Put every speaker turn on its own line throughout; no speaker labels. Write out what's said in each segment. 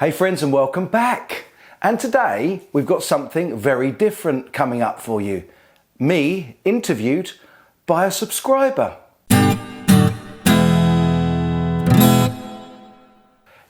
Hey friends, and welcome back. And today we've got something very different coming up for you. Me interviewed by a subscriber.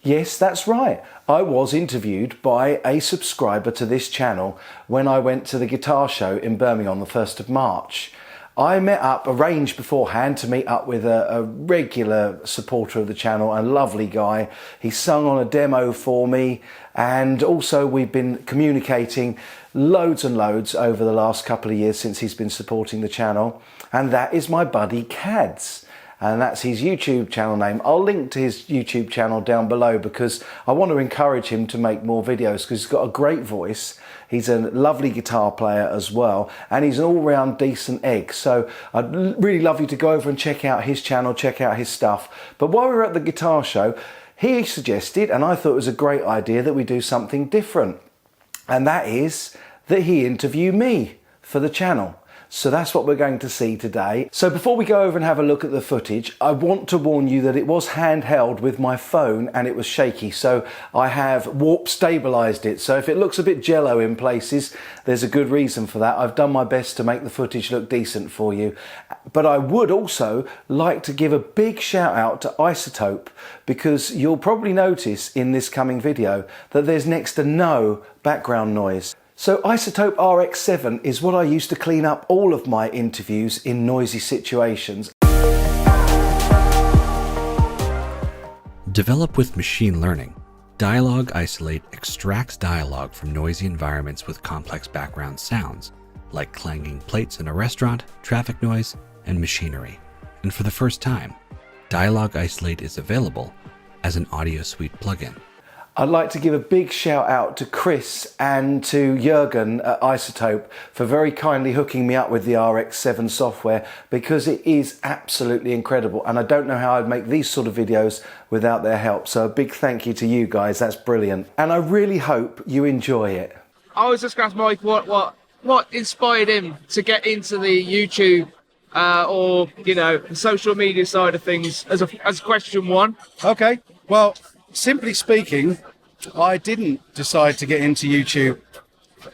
Yes, that's right. I was interviewed by a subscriber to this channel when I went to the guitar show in Birmingham on the 1st of March. I arranged beforehand to meet up with a regular supporter of the channel, a lovely guy. He sung on a demo for me, and also we've been communicating loads and loads over the last couple of years since he's been supporting the channel. And that is my buddy Cads. And that's his YouTube channel name. I'll link to his YouTube channel down below because I want to encourage him to make more videos because he's got a great voice. He's a lovely guitar player as well, and he's an all-round decent egg. So I'd really love you to go over and check out his channel, check out his stuff. But while we were at the guitar show, he suggested, and I thought it was a great idea, that we do something different. And that is that he interview me for the channel. So that's what we're going to see today. So before we go over and have a look at the footage, I want to warn you that it was handheld with my phone and it was shaky. So I have warp stabilized it. So if it looks a bit jello in places, there's a good reason for that. I've done my best to make the footage look decent for you. But I would also like to give a big shout out to iZotope, because you'll probably notice in this coming video that there's next to no background noise. So iZotope RX7 is what I use to clean up all of my interviews in noisy situations.
Developed with machine learning, Dialog Isolate extracts dialogue from noisy environments with complex background sounds, like clanging plates in a restaurant, traffic noise, and machinery. And for the first time, Dialog Isolate is available as an Audio Suite plugin.
I'd like to give a big shout out to Chris and to Jurgen at iZotope for very kindly hooking me up with the RX7 software, because it is absolutely incredible and I don't know how I'd make these sort of videos without their help. So a big thank you to you guys, that's brilliant. And I really hope you enjoy it.
I was just going to ask Mike what inspired him to get into the YouTube or, you know, the social media side of things as question one.
Okay, well, simply speaking, I didn't decide to get into YouTube.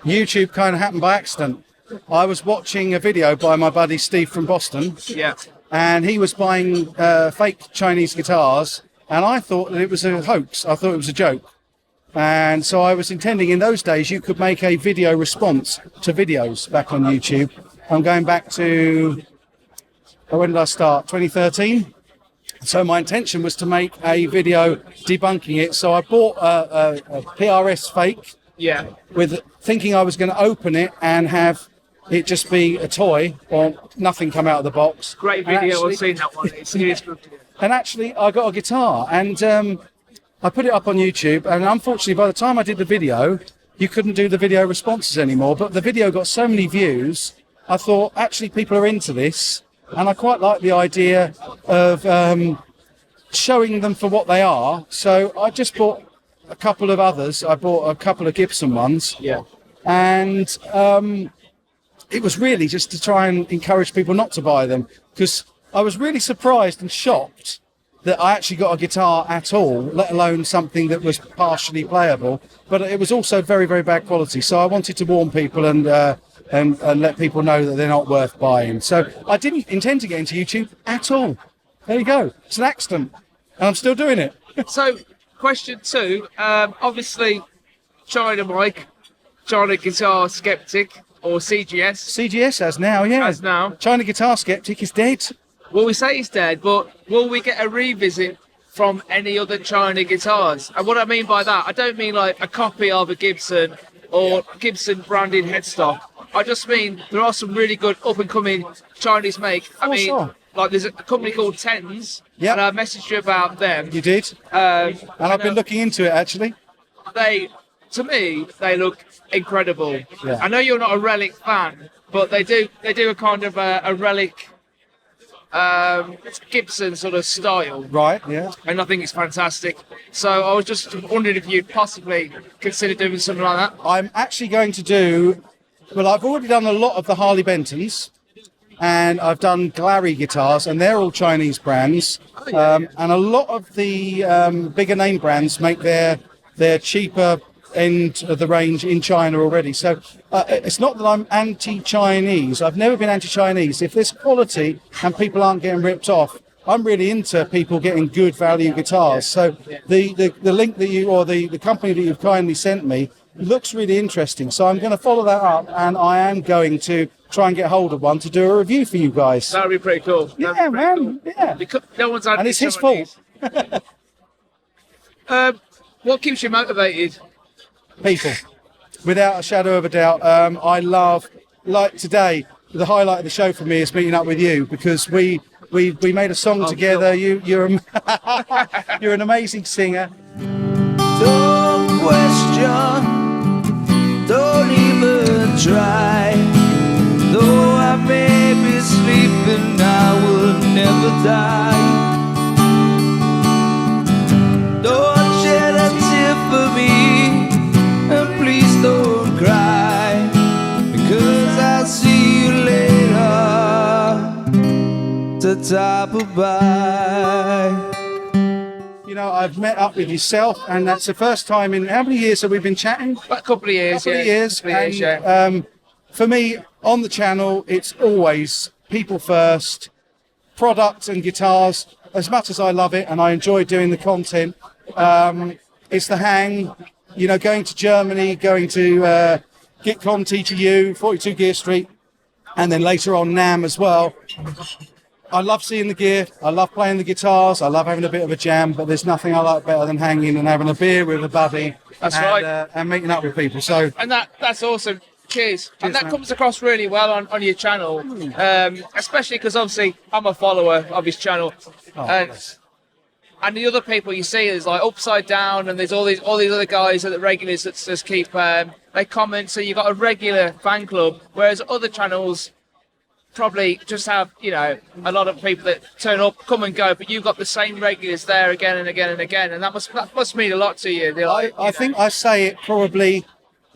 YouTube kind of happened by accident. I was watching a video by my buddy Steve from Boston.
Yeah.
And he was buying fake Chinese guitars, and I thought that it was a hoax. I thought it was a joke. And so I was intending, in those days, you could make a video response to videos back on YouTube. I'm going back to, when did I start? 2013? So my intention was to make a video debunking it. So I bought a PRS fake,
Yeah.
with thinking I was going to open it and have it just be a toy or nothing come out of the box.
Great video. I've seen that one. It's good.
And actually, I got a guitar and I put it up on YouTube. And unfortunately, by the time I did the video, you couldn't do the video responses anymore. But the video got so many views, I thought, actually, people are into this. And I quite like the idea of showing them for what they are. So I just bought a couple of others. I bought a couple of Gibson ones.
Yeah.
And it was really just to try and encourage people not to buy them, because I was really surprised and shocked that I actually got a guitar at all, let alone something that was partially playable. But it was also very, very bad quality. So I wanted to warn people and let people know that they're not worth buying. So I didn't intend to get into YouTube at all. There you go. It's an accident. And I'm still doing it.
So, question two. Obviously, China Mike, China Guitar Skeptic, or CGS.
CGS has now, yeah.
Has now.
China Guitar Skeptic is dead.
Well, we say he's dead, but will we get a revisit from any other China guitars? And what I mean by that, I don't mean like a copy of a Gibson or Gibson branded headstock. I just mean there are some really good up-and-coming Chinese make. I mean, like there's a company called Tens, and I messaged you about them.
You did? And I've been looking into it, actually.
To me, they look incredible.
Yeah.
I know you're not a Relic fan, but they do a kind of a Relic Gibson sort of style.
Right, yeah.
And I think it's fantastic. So I was just wondering if you'd possibly consider doing something like that.
I'm actually going to do... Well, I've already done a lot of the Harley Bentons, and I've done Glary guitars, and they're all Chinese brands. And a lot of the bigger name brands make their they're cheaper end of the range in China already. So it's not that I'm anti-Chinese. I've never been anti-Chinese. If there's quality and people aren't getting ripped off, I'm really into people getting good value guitars. So the link that you, or the company that you've kindly sent me, looks really interesting. So I'm going to follow that up, and I am going to try and get hold of one to do a review for you guys.
That'd be pretty cool.
Yeah, man. Yeah.
Because no one's had
And it's his fault.
What keeps you motivated?
People, without a shadow of a doubt. I love, like today, the highlight of the show for me is meeting up with you, because we made a song together. You're an amazing singer.
Don't question, don't even try. Though I may be sleeping, I will never die. Don't shed a tear for me, and please don't cry, because I'll see you later to top of bye.
You know, I've met up with yourself, and that's the first time in how many years have we been chatting?
About a couple of years.
Couple of years.
Couple of years,
And,
yeah.
for me, on the channel, it's always people first, product and guitars. As much as I love it and I enjoy doing the content, it's the hang. You know, going to Germany, going to GitCon, TTU, 42 Gear Street, and then later on NAMM as well. I love seeing the gear. I love playing the guitars. I love having a bit of a jam, but there's nothing I like better than hanging and having a beer with a buddy.
That's
and,
right.
And meeting up with people. So
And that's awesome. Cheers. And that
man.
comes across really well on your channel, especially because obviously I'm a follower of his channel, and the other people you see is like Upside Down, and there's all these other guys that are regulars that just keep they comment. So you've got a regular fan club, whereas other channels probably just have, you know, a lot of people that turn up, come and go, but you've got the same regulars there again and again and again, and that must mean a lot to you. They're like,
I think I say it probably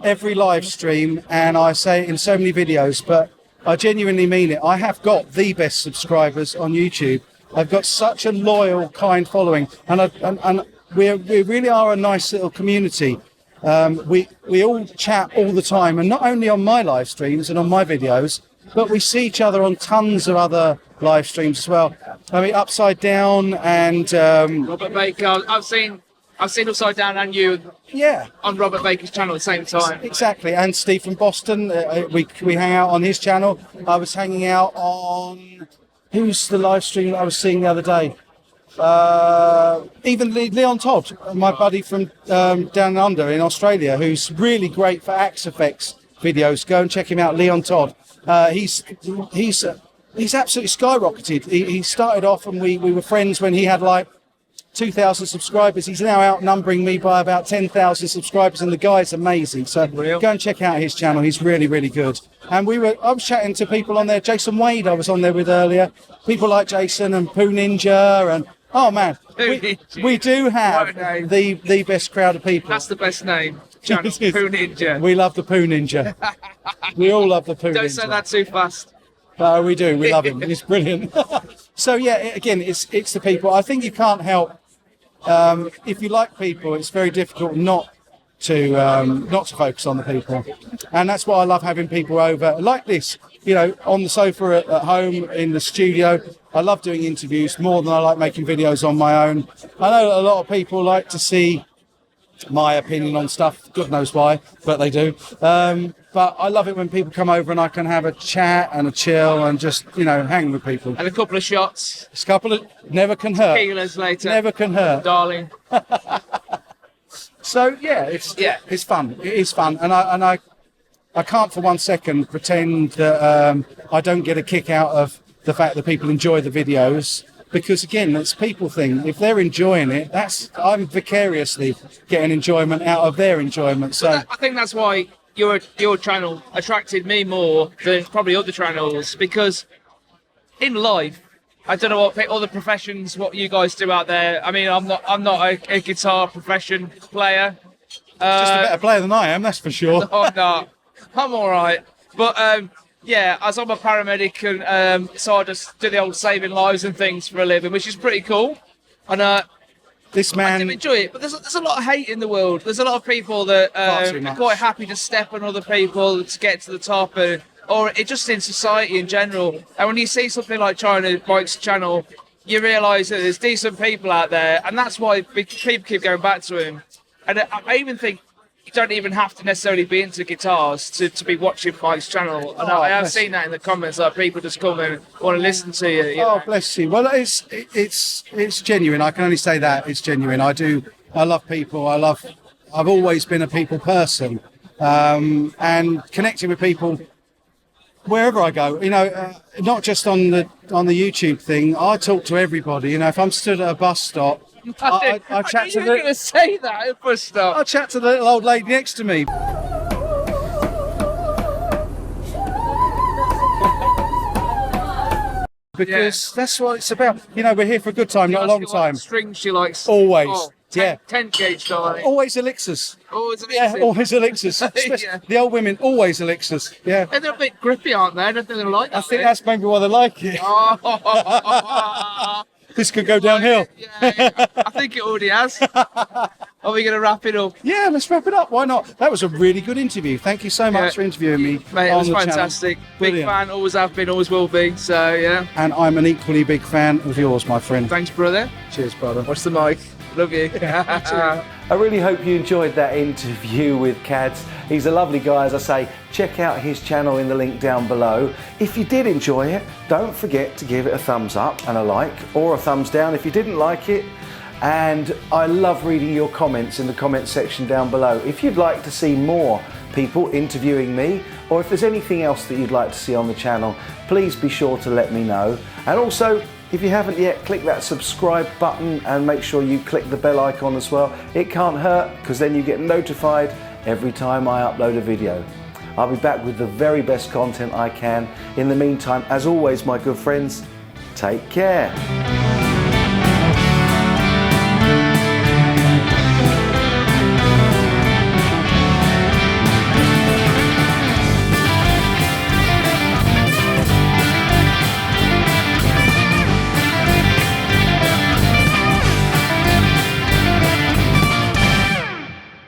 every live stream, and I say it in so many videos, but I genuinely mean it. I have got the best subscribers on YouTube. I've got such a loyal, kind following, and we really are a nice little community. We all chat all the time, and not only on my live streams and on my videos, but we see each other on tons of other live streams as well. I mean, Upside Down and
Robert Baker. I've seen Upside Down and you
yeah,
on Robert Baker's channel at the same time.
exactly. And Steve from Boston, we hang out on his channel. I was hanging out on, who's the live stream that I was seeing the other day? Even Leon Todd, my buddy from down under in Australia, who's really great for Axe Effects videos. Go and check him out, Leon Todd. He's absolutely skyrocketed. He started off, and we were friends when he had like 2,000 subscribers. He's now outnumbering me by about 10,000 subscribers, and the guy's amazing. So go and check out his channel. He's really, really good. And I was chatting to people on there. Jason Wade, I was on there with earlier. People like Jason and Poo Ninja, and oh man, we do have
Right name.
the best crowd of people.
That's the best name. Channel Poo Ninja.
We love the Poo Ninja. We all love the Poo Ninja.
Don't say that too fast.
No, we do. We love him. He's brilliant. So yeah, again, it's the people. I think you can't help. If you like people, it's very difficult not to focus on the people, and that's why I love having people over like this. You know, on the sofa at home, in the studio. I love doing interviews more than I like making videos on my own. I know a lot of people like to see my opinion on stuff. God knows why, but they do. But I love it when people come over and I can have a chat and a chill and just, you know, hang with people.
And a couple of shots.
It's a couple of never can hurt.
Kilos later.
Never can hurt.
Darling.
So yeah, it's fun. It is fun, and I can't for 1 second pretend that I don't get a kick out of the fact that people enjoy the videos, because again, it's a people thing. If they're enjoying it, I'm vicariously getting enjoyment out of their enjoyment. So
I think that's why your channel attracted me more than probably other channels, because in life, I don't know what other professions, what you guys do out there. I mean, I'm not a guitar profession player.
just a better player than I am, that's for sure.
I'm not. I'm all right. But yeah, as I'm a paramedic, and so I just do the old saving lives and things for a living, which is pretty cool. And
this
I
man.
do enjoy it, but there's a lot of hate in the world. There's a lot of people that
Far too
are
much.
quite happy to step on other people to get to the top, or it just in society in general. And when you see something like China Mike's channel, you realise that there's decent people out there, and that's why people keep going back to him. And I even think you don't even have to necessarily be into guitars to be watching Mike's channel. And I have
bless
seen that in the comments, like people just come and want to listen to you. You
Oh,
know?
bless you. Well, it's genuine. I can only say that it's genuine. I love people. I've always been a people person, and connecting with people wherever I go. You know, not just on the YouTube thing. I talk to everybody. You know, if I'm stood at a bus stop, I chat to
You're going to say that at bus stop.
I chat to the little old lady next to me. Because that's what it's about. You know, we're here for a good time, not a long time.
Strings she likes.
Always.
Oh,
Yeah.
10 gauge darling.
Always elixirs.
Always a
Yeah,
mixing.
always elixirs. Especially
Yeah.
the old women, always elixirs. Yeah.
And they're a bit grippy, aren't they? I don't think they like that.
I think that's maybe why they like it.
Oh.
This could go downhill.
Yeah, I think it already has. Are we going to wrap it up?
Yeah, let's wrap it up. Why not? That was a really good interview. Thank you so much
Yeah.
for interviewing me.
Mate, it
on
was
the channel.
fantastic. Big
Brilliant.
fan, always have been, always will be. So, yeah.
And I'm an equally big fan of yours, my friend.
Thanks, brother.
Cheers, brother.
Watch the mic. Love you.
I really hope you enjoyed that interview with Cads. He's a lovely guy, as I say. Check out his channel in the link down below. If you did enjoy it, don't forget to give it a thumbs up and a like, or a thumbs down if you didn't like it. And I love reading your comments in the comment section down below. If you'd like to see more people interviewing me, or if there's anything else that you'd like to see on the channel, please be sure to let me know. And also, if you haven't yet, click that subscribe button and make sure you click the bell icon as well. It can't hurt, because then you get notified every time I upload a video. I'll be back with the very best content I can. In the meantime, as always, my good friends, take care.